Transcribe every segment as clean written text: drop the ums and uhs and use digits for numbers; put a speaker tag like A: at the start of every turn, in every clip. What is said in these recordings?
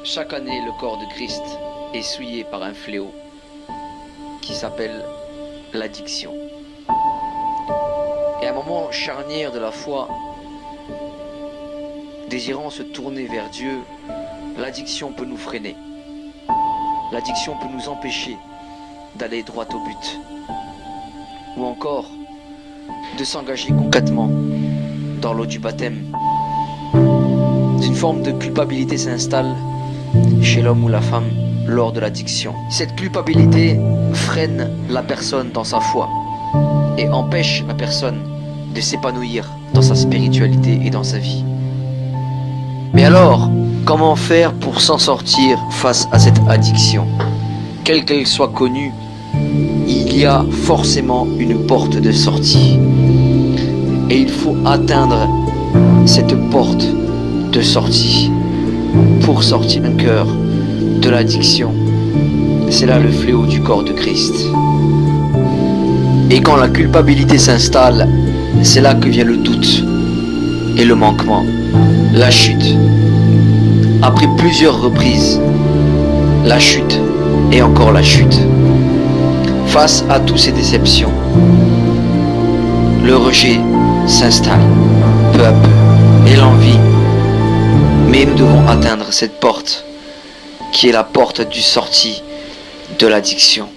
A: Chaque année, le corps de Christ est souillé par un fléau qui s'appelle l'addiction. Et à un moment charnière de la foi, désirant se tourner vers Dieu, l'addiction peut nous freiner. L'addiction peut nous empêcher d'aller droit au but. Ou encore, de s'engager concrètement dans l'eau du baptême. Une forme de culpabilité s'installe chez l'homme ou la femme lors de l'addiction. Cette culpabilité freine la personne dans sa foi et empêche la personne de s'épanouir dans sa spiritualité et dans sa vie. Mais alors, comment faire pour s'en sortir face à cette addiction? Quelle qu'elle soit connue, il y a forcément une porte de sortie. Et il faut atteindre cette porte de sortie pour sortir un cœur de l'addiction. C'est là le fléau du corps de Christ. Et quand la culpabilité s'installe, c'est là que vient le doute et le manquement, la chute. Après plusieurs reprises, la chute et encore la chute. Face à toutes ces déceptions, le rejet s'installe peu à peu et l'envie. Mais nous devons atteindre cette porte qui est la porte du sortie de l'addiction.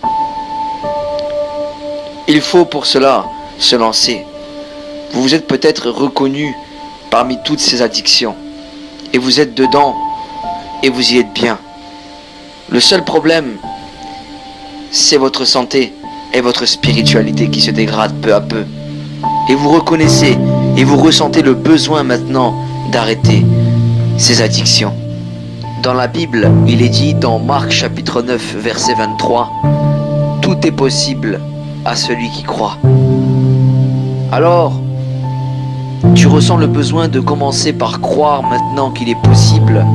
A: Il faut pour cela se lancer. Vous vous êtes peut-être reconnu parmi toutes ces addictions et vous êtes dedans et vous y êtes bien. Le seul problème, c'est votre santé et votre spiritualité qui se dégradent peu à peu. Et vous reconnaissez et vous ressentez le besoin maintenant d'arrêter ces addictions. Dans la Bible, il est dit dans Marc chapitre 9 verset 23, « Tout est possible à celui qui croit ». Alors, tu ressens le besoin de commencer par croire maintenant qu'il est possible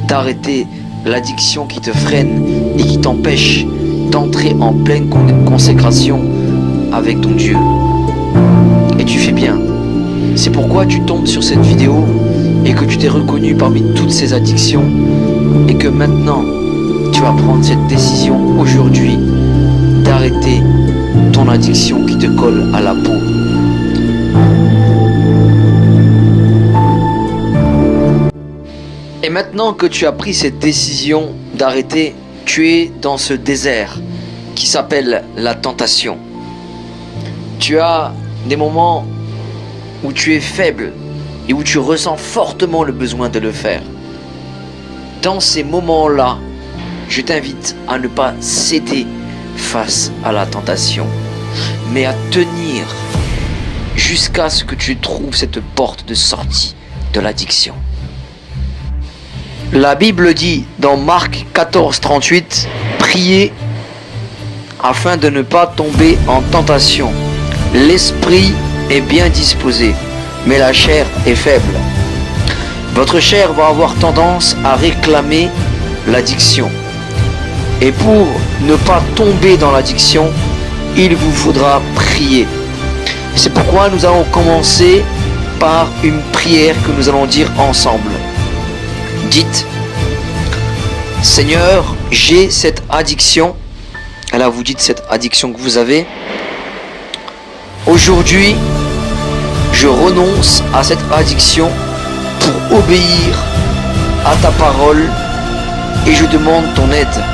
A: d'arrêter l'addiction qui te freine et qui t'empêche d'entrer en pleine consécration avec ton Dieu. Et tu fais bien. C'est pourquoi tu tombes sur cette vidéo et que tu t'es reconnu parmi toutes ces addictions et que maintenant tu vas prendre cette décision aujourd'hui d'arrêter ton addiction qui te colle à la peau. Et maintenant que tu as pris cette décision d'arrêter, tu es dans ce désert qui s'appelle la tentation. Tu as des moments où tu es faible et où tu ressens fortement le besoin de le faire. Dans ces moments-là, je t'invite à ne pas céder face à la tentation, mais à tenir jusqu'à ce que tu trouves cette porte de sortie de l'addiction. La Bible dit dans Marc 14, 38, « Priez afin de ne pas tomber en tentation. L'esprit est bien disposé, mais la chair est faible. » Votre chair va avoir tendance à réclamer l'addiction. Et pour ne pas tomber dans l'addiction, il vous faudra prier. C'est pourquoi nous allons commencer par une prière que nous allons dire ensemble. Dites, Seigneur, j'ai cette addiction. Et là, vous dites cette addiction que vous avez. Aujourd'hui, je renonce à cette addiction pour obéir à ta parole et je demande ton aide.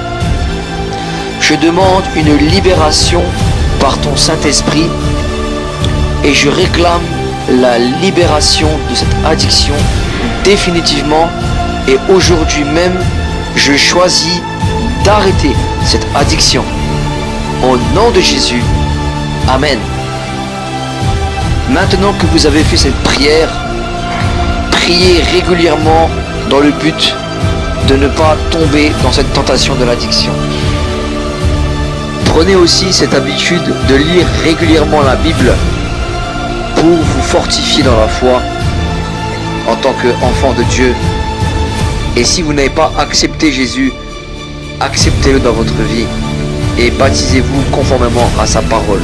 A: Je demande une libération par ton Saint-Esprit et je réclame la libération de cette addiction définitivement. Et aujourd'hui même, je choisis d'arrêter cette addiction. Au nom de Jésus, Amen. Maintenant que vous avez fait cette prière, priez régulièrement dans le but de ne pas tomber dans cette tentation de l'addiction. Prenez aussi cette habitude de lire régulièrement la Bible pour vous fortifier dans la foi en tant qu'enfant de Dieu. Et si vous n'avez pas accepté Jésus, acceptez-le dans votre vie et baptisez-vous conformément à sa parole.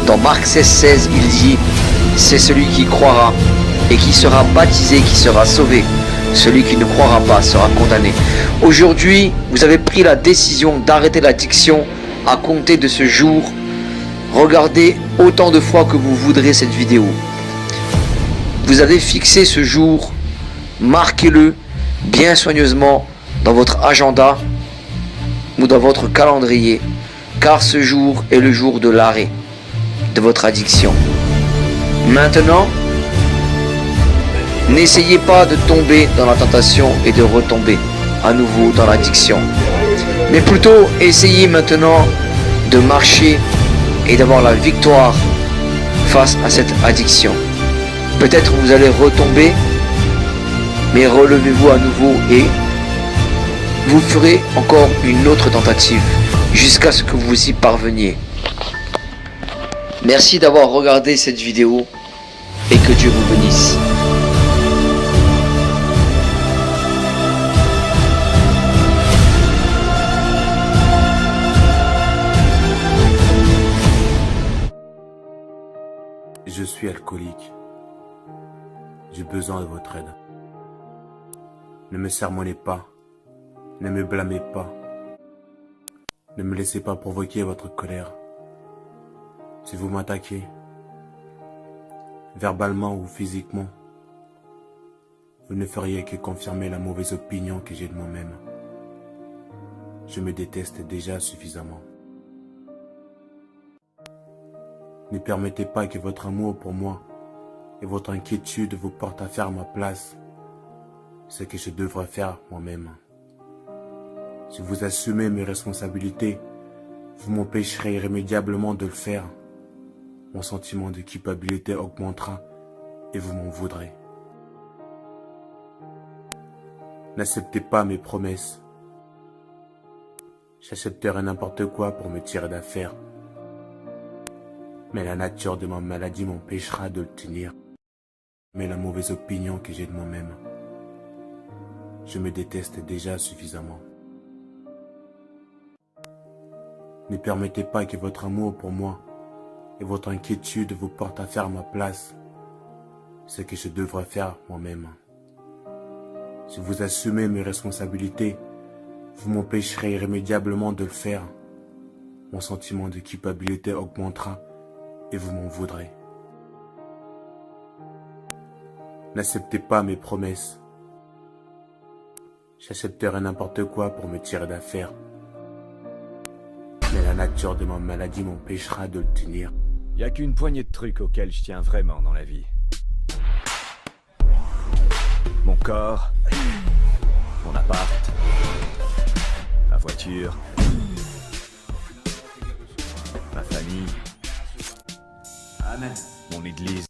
A: Dans Marc 16,16, il dit, c'est celui qui croira et qui sera baptisé, qui sera sauvé. Celui qui ne croira pas sera condamné. Aujourd'hui, vous avez pris la décision d'arrêter l'addiction à compter de ce jour. Regardez autant de fois que vous voudrez cette vidéo. Vous avez fixé ce jour, marquez-le bien soigneusement dans votre agenda ou dans votre calendrier, car ce jour est le jour de l'arrêt de votre addiction. Maintenant, n'essayez pas de tomber dans la tentation et de retomber à nouveau dans l'addiction, mais plutôt essayez maintenant de marcher et d'avoir la victoire face à cette addiction. Peut-être vous allez retomber, mais relevez-vous à nouveau et vous ferez encore une autre tentative jusqu'à ce que vous y parveniez. Merci d'avoir regardé cette vidéo et que Dieu vous bénisse.
B: Je suis alcoolique. J'ai besoin de votre aide. Ne me sermonnez pas. Ne me blâmez pas. Ne me laissez pas provoquer votre colère. Si vous m'attaquez, verbalement ou physiquement, vous ne feriez que confirmer la mauvaise opinion que j'ai de moi-même. Je me déteste déjà suffisamment. Ne permettez pas que votre amour pour moi et votre inquiétude vous portent à faire à ma place ce que je devrais faire moi-même. Si vous assumez mes responsabilités, vous m'empêcherez irrémédiablement de le faire. Mon sentiment de culpabilité augmentera et vous m'en voudrez. N'acceptez pas mes promesses. J'accepterai n'importe quoi pour me tirer d'affaire. Mais la nature de ma maladie m'empêchera de le tenir. Mais la mauvaise opinion que j'ai de moi-même. Je me déteste déjà suffisamment. Ne permettez pas que votre amour pour moi et votre inquiétude vous portent à faire à ma place ce que je devrais faire moi-même. Si vous assumez mes responsabilités, vous m'empêcherez irrémédiablement de le faire. Mon sentiment de culpabilité augmentera et vous m'en voudrez. N'acceptez pas mes promesses. J'accepterai n'importe quoi pour me tirer d'affaire. Mais la nature de ma maladie m'empêchera de le tenir.
C: Y a qu'une poignée de trucs auxquels je tiens vraiment dans la vie. Mon corps, mon appart, ma voiture, ma famille,
D: Amen.
C: mon église.